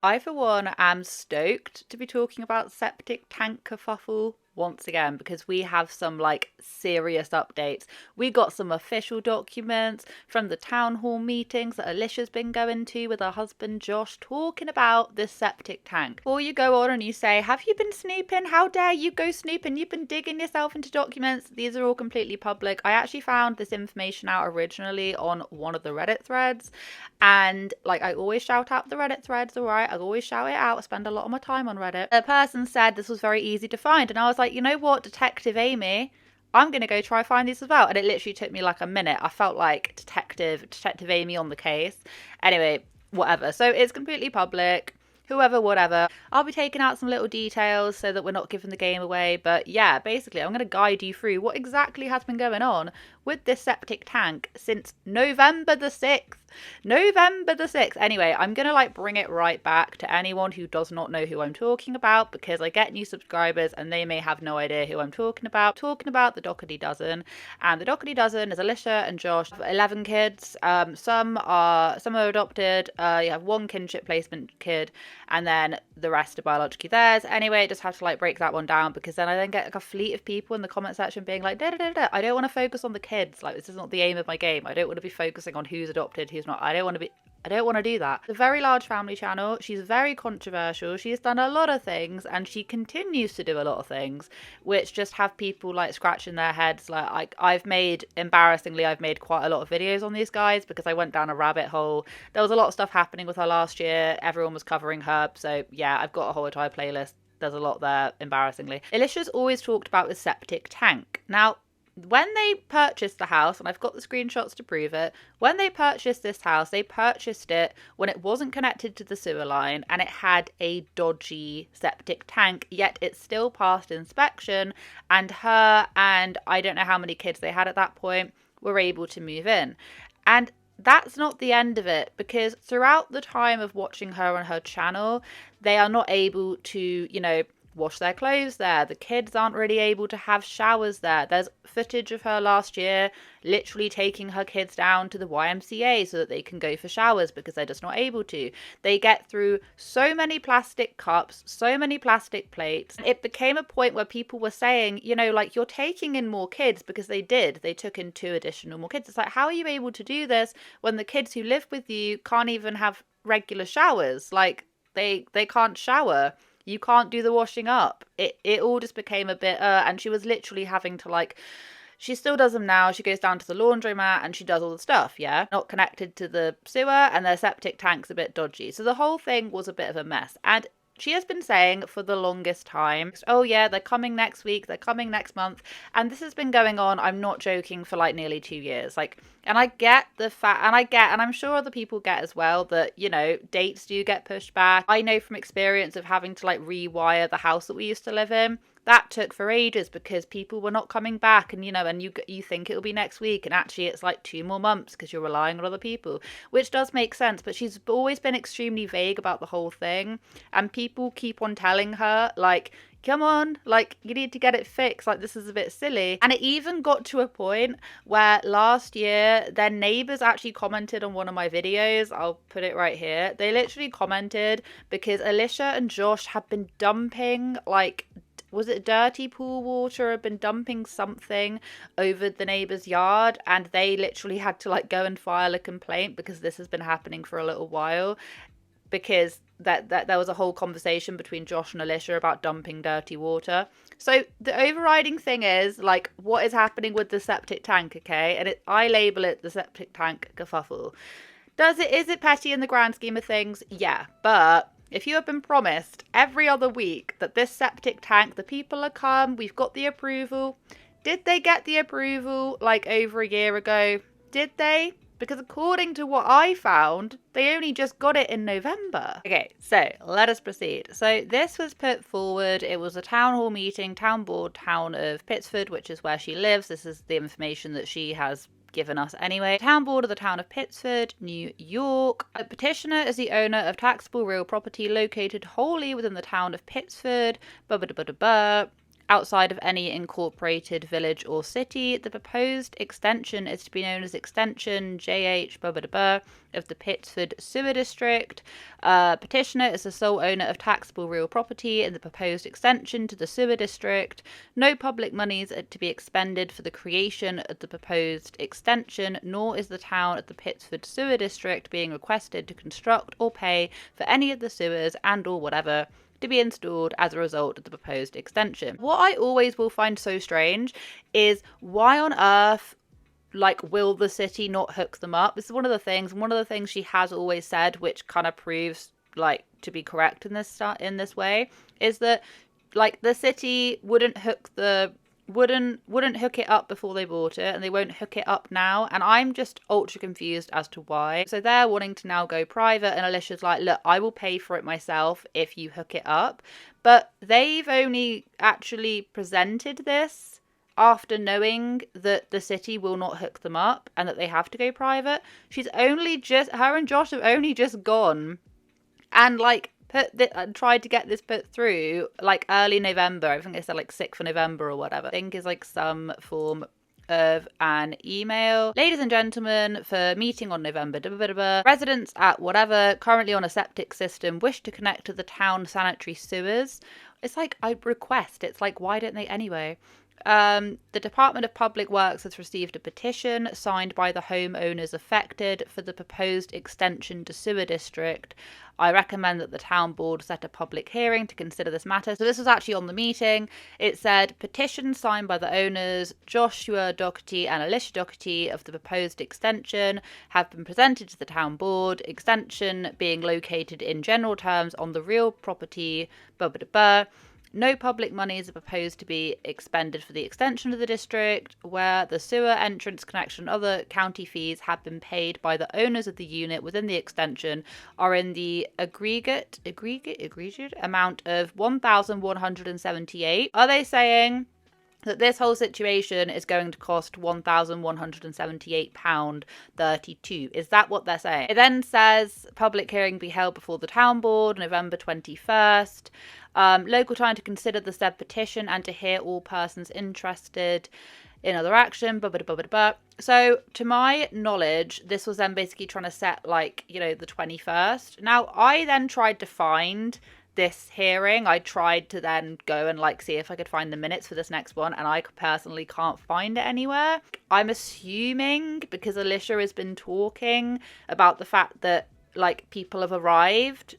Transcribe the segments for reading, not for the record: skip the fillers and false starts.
I, for one, am stoked to be talking about septic tank kerfuffle once again because we have some like serious updates. We got some official documents from the town hall meetings that Alicia's been going to with her husband Josh talking about this septic tank. Before you go on and you say, have you been snooping? How dare you go snooping? You've been digging yourself into documents. These are all completely public. I actually found this information out originally on one of the Reddit threads. And like I always shout out the Reddit threads, alright? I always shout it out. I spend a lot of my time on Reddit. A person said this was very easy to find, and I was like, you know what, Detective Amy, I'm gonna go try find these as well. And it literally took me like a minute. I felt like Detective Amy on the case. Anyway, whatever. So it's completely public. Whoever, whatever. I'll be taking out some little details so that we're not giving the game away. But yeah, basically, I'm going to guide you through what exactly has been going on with this septic tank since November the 6th. November the 6th. Anyway, I'm going to like bring it right back to anyone who does not know who I'm talking about because I get new subscribers and they may have no idea who I'm talking about. Talking about the Dougherty dozen. And the Dougherty dozen is Alicia and Josh, 11 kids. Some are adopted. You have one kinship placement kid and then the rest are biologically theirs. Anyway, I just have to like break that one down because then I then get like a fleet of people in the comment section being like, da, da, da, da. I don't want to focus on the kids. Like, this is not the aim of my game. I don't want to be focusing on who's adopted, who's not. I don't want to do that. It's a very large family channel. She's very controversial. She's done a lot of things and she continues to do a lot of things which just have people like scratching their heads. Like I've made quite a lot of videos on these guys because I went down a rabbit hole. There was a lot of stuff happening with her last year. Everyone was covering her. So yeah, I've got a whole entire playlist. There's a lot there, embarrassingly. Alicia's always talked about the septic tank. Now, when they purchased the house, and I've got the screenshots to prove it, when they purchased this house, they purchased it when it wasn't connected to the sewer line and it had a dodgy septic tank, yet it still passed inspection, and her and I don't know how many kids they had at that point were able to move in. And that's not the end of it because throughout the time of watching her on her channel, they are not able to, wash their clothes there. The kids aren't really able to have showers there. There's footage of her last year literally taking her kids down to the YMCA so that they can go for showers because they're just not able to. They get through so many plastic cups, so many plastic plates. It became a point where people were saying, like, you're taking in more kids because they did. They took in 2 additional more kids. It's like, how are you able to do this when the kids who live with you can't even have regular showers? Like, they can't shower. You can't do the washing up. It all just became a bit, and she was literally having to like, she still does them now. She goes down to the laundromat and she does all the stuff, yeah? Not connected to the sewer and their septic tank's a bit dodgy. So the whole thing was a bit of a mess. And she has been saying for the longest time, oh yeah, they're coming next week, they're coming next month. And this has been going on, I'm not joking, for like nearly 2 years. And I get the fact, and I'm sure other people get as well, that, dates do get pushed back. I know from experience of having to like rewire the house that we used to live in. That took for ages because people were not coming back and you think it'll be next week and actually it's like 2 more months because you're relying on other people, which does make sense. But she's always been extremely vague about the whole thing and people keep on telling her like, come on, like, you need to get it fixed. Like, this is a bit silly. And it even got to a point where last year, their neighbors actually commented on one of my videos. I'll put it right here. They literally commented because Alicia and Josh have been dumping, like, was it dirty pool water, had been dumping something over the neighbour's yard, and they literally had to like go and file a complaint because this has been happening for a little while, because that there was a whole conversation between Josh and Alicia about dumping dirty water. So the overriding thing is like, what is happening with the septic tank, okay? And I label it the septic tank kerfuffle. Is it petty in the grand scheme of things? Yeah, but if you have been promised every other week that this septic tank, the people are come, we've got the approval. Did they get the approval like over a year ago? Did they? Because according to what I found, they only just got it in November. Okay, so let us proceed. So this was put forward. It was a town hall meeting, town board, town of Pittsford, which is where she lives. This is the information that she has given us anyway. Town board of the town of Pittsford, New York. A petitioner is the owner of taxable real property located wholly within the town of Pittsford. outside of any incorporated village or city. The proposed extension is to be known as Extension JH blah, blah, blah, of the Pittsford Sewer District. Petitioner is the sole owner of taxable real property in the proposed extension to the sewer district. No public monies are to be expended for the creation of the proposed extension, nor is the town of the Pittsford Sewer District being requested to construct or pay for any of the sewers and or whatever to be installed as a result of the proposed extension. What I always will find so strange is why on earth will the city not hook them up? This is one of the things she has always said, which kind of proves to be correct in this way, is that the city wouldn't hook it up before they bought it, and they won't hook it up now, and I'm just ultra confused as to why. So they're wanting to now go private, and Alicia's like, look, I will pay for it myself if you hook it up. But they've only actually presented this after knowing that the city will not hook them up and that they have to go private. Her and Josh have only just gone and tried to get this put through early November. I think they said 6th of November or whatever. I think is some form of an email. Ladies and gentlemen, for meeting on November, residents at whatever currently on a septic system wish to connect to the town sanitary sewers. It's I request. It's why don't they anyway? The Department of Public Works has received a petition signed by the homeowners affected for the proposed extension to sewer district. I recommend that the town board set a public hearing to consider this matter. So this was actually on the meeting. It said, petition signed by the owners, Joshua Dougherty and Alicia Dougherty, of the proposed extension have been presented to the town board. Extension being located in general terms on the real property, blah, blah, blah. No public monies are proposed to be expended for the extension of the district, where the sewer entrance connection and other county fees have been paid by the owners of the unit within the extension are in the aggregate amount of $1,178. Are they saying that this whole situation is going to cost £1,178.32? Is that what they're saying? It then says public hearing be held before the town board November 21st. Local time to consider the said petition and to hear all persons interested in other action, blah, blah, blah, blah, blah. So, to my knowledge, this was then basically trying to set, the 21st. Now, I then tried to find this hearing. I tried to then go and, see if I could find the minutes for this next one, and I personally can't find it anywhere. I'm assuming, because Alicia has been talking about the fact that, people have arrived,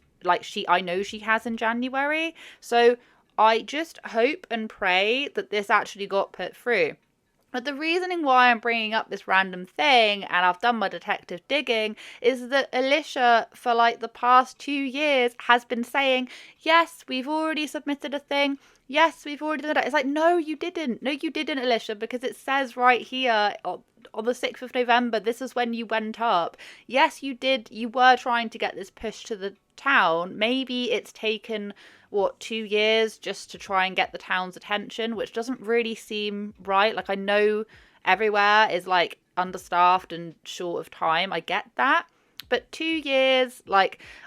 I know she has in January. So I just hope and pray that this actually got put through. But the reasoning why I'm bringing up this random thing, and I've done my detective digging, is that Alicia, for the past 2 years, has been saying, yes, we've already submitted a thing. Yes, we've already done that. It's no, you didn't. No, you didn't, Alicia, because it says right here on the 6th of November, this is when you went up. Yes, you did. You were trying to get this pushed to the town. Maybe it's taken 2 years just to try and get the town's attention, which doesn't really seem right. I know everywhere is understaffed and short of time. I get that. But 2 years,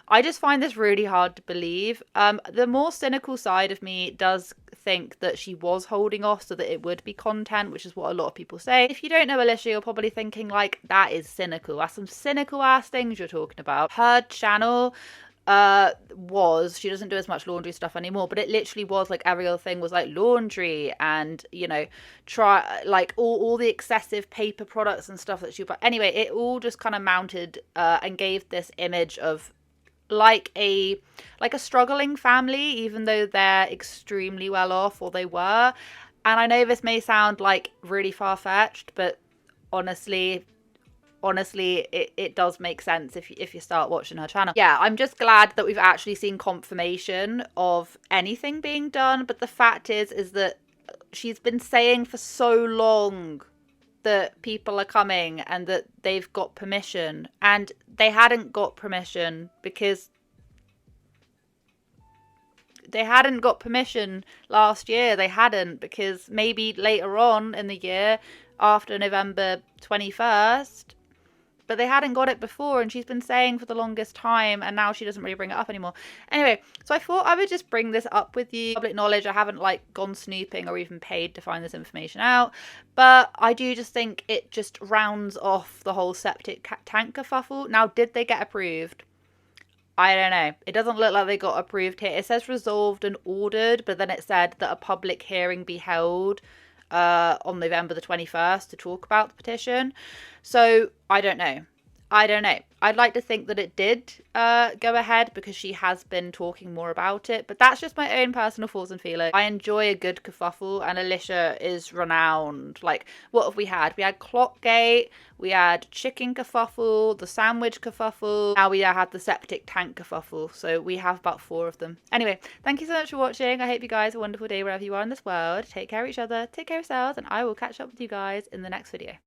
I just find this really hard to believe. The more cynical side of me does think that she was holding off so that it would be content, which is what a lot of people say. If you don't know Alicia, you're probably thinking that is cynical. That's some cynical ass things you're talking about. Her channel she doesn't do as much laundry stuff anymore, but it literally was every other thing was laundry and try all the excessive paper products and stuff that she bought. Anyway, it all just kind of mounted and gave this image of a struggling family, even though they're extremely well off, or they were. And I know this may sound really far-fetched, but honestly, it does make sense if you start watching her channel. Yeah, I'm just glad that we've actually seen confirmation of anything being done. But the fact is that she's been saying for so long that people are coming and that they've got permission. And they hadn't got permission because they hadn't got permission last year. They hadn't, because maybe later on in the year, after November 21st, but they hadn't got it before, and she's been saying for the longest time, and now she doesn't really bring it up anymore. Anyway, so I thought I would just bring this up with you. Public knowledge, I haven't like gone snooping or even paid to find this information out, but I do just think it just rounds off the whole septic tank kerfuffle. Now, did they get approved? I don't know. It doesn't look like they got approved here. It says resolved and ordered, but then it said that a public hearing be held on November the 21st to talk about the petition. So I don't know. I'd like to think that it did go ahead because she has been talking more about it, but that's just my own personal thoughts and feelings. I enjoy a good kerfuffle, and Alicia is renowned. Like, what have we had? We had Clock Gate, we had Chicken kerfuffle, the Sandwich kerfuffle, now we had the Septic Tank kerfuffle, so we have about 4 of them. Anyway, thank you so much for watching. I hope you guys have a wonderful day wherever you are in this world. Take care of each other, take care of yourselves, and I will catch up with you guys in the next video.